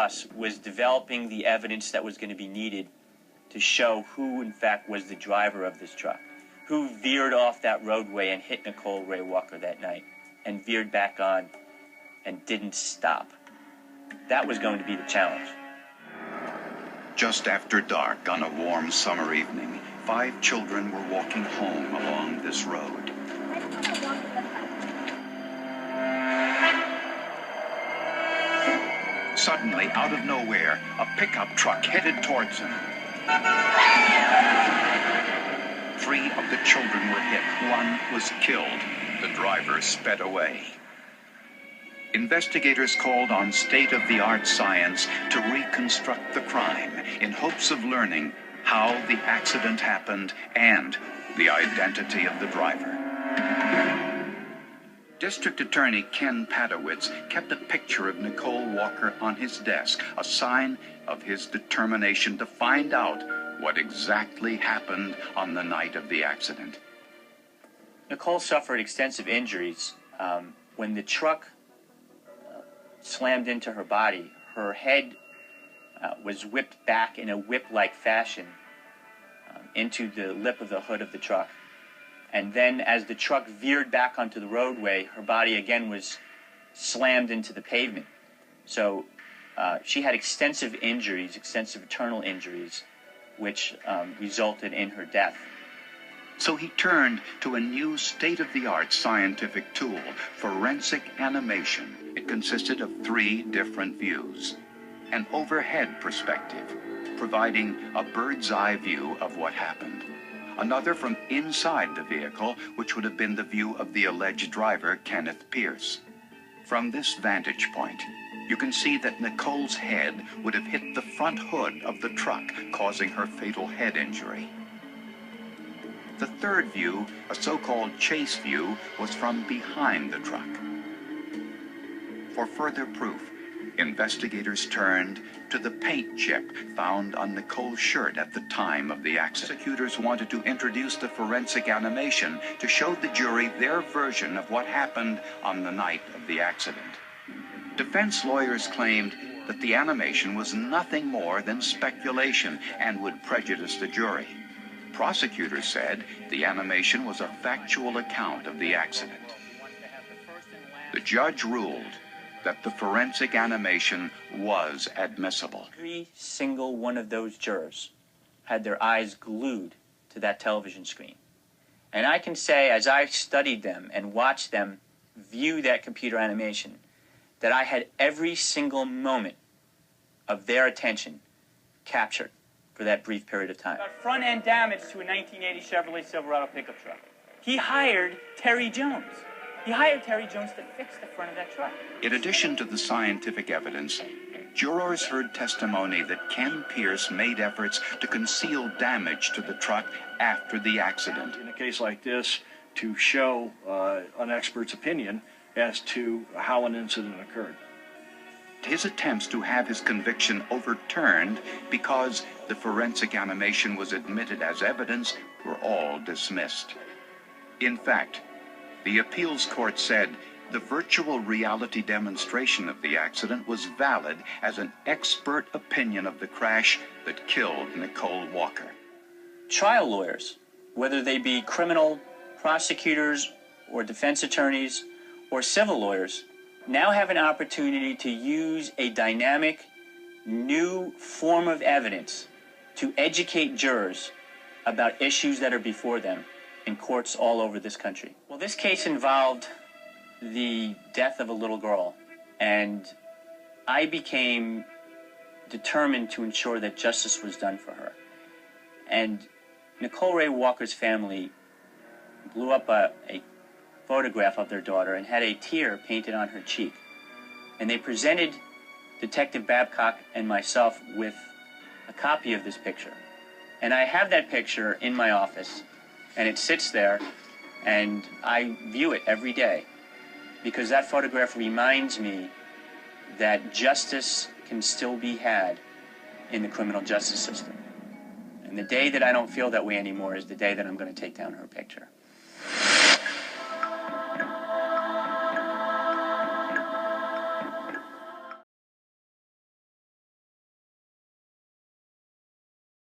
us was developing the evidence that was going to be needed to show who, in fact, was the driver of this truck, who veered off that roadway and hit Nicole Ray Walker that night and veered back on and didn't stop. That was going to be the challenge. Just after dark on a warm summer evening, 5 children were walking home along this road. Suddenly, out of nowhere, a pickup truck headed towards them. 3 of the children were hit. 1 was killed. The driver sped away. Investigators called on state-of-the-art science to reconstruct the crime in hopes of learning how the accident happened and the identity of the driver. District Attorney Ken Padowitz kept a picture of Nicole Walker on his desk, a sign of his determination to find out what exactly happened on the night of the accident. Nicole suffered extensive injuries. When the truck slammed into her body, her head was whipped back in a whip-like fashion into the lip of the hood of the truck. And then as the truck veered back onto the roadway, her body again was slammed into the pavement. So she had extensive injuries, extensive internal injuries, which resulted in her death. So he turned to a new state-of-the-art scientific tool, forensic animation. It consisted of 3 different views. An overhead perspective, providing a bird's-eye view of what happened. Another from inside the vehicle, which would have been the view of the alleged driver, Kenneth Pierce. From this vantage point, you can see that Nicole's head would have hit the front hood of the truck, causing her fatal head injury. The third view, a so-called chase view, was from behind the truck. For further proof, investigators turned to the paint chip found on Nicole's shirt at the time of the accident. Prosecutors wanted to introduce the forensic animation to show the jury their version of what happened on the night of the accident. Defense lawyers claimed that the animation was nothing more than speculation and would prejudice the jury. Prosecutors said the animation was a factual account of the accident. The judge ruled that the forensic animation was admissible. Every single one of those jurors had their eyes glued to that television screen. And I can say, as I studied them and watched them view that computer animation, that I had every single moment of their attention captured for that brief period of time. About front-end damage to a 1980 Chevrolet Silverado pickup truck. He hired Terry Jones. He hired Terry Jones to fix the front of that truck. In addition to the scientific evidence, jurors heard testimony that Ken Pierce made efforts to conceal damage to the truck after the accident. In a case like this, to show an expert's opinion as to how an incident occurred. His attempts to have his conviction overturned because the forensic animation was admitted as evidence were all dismissed. In fact, the appeals court said the virtual reality demonstration of the accident was valid as an expert opinion of the crash that killed Nicole Walker. Trial lawyers, whether they be criminal prosecutors or defense attorneys or civil lawyers, now have an opportunity to use a dynamic, new form of evidence to educate jurors about issues that are before them in courts all over this country. Well, this case involved the death of a little girl, and I became determined to ensure that justice was done for her. And Nicole Ray Walker's family blew up a photograph of their daughter and had a tear painted on her cheek. And they presented Detective Babcock and myself with a copy of this picture. And I have that picture in my office, and it sits there, and I view it every day because that photograph reminds me that justice can still be had in the criminal justice system. And the day that I don't feel that way anymore is the day that I'm going to take down her picture.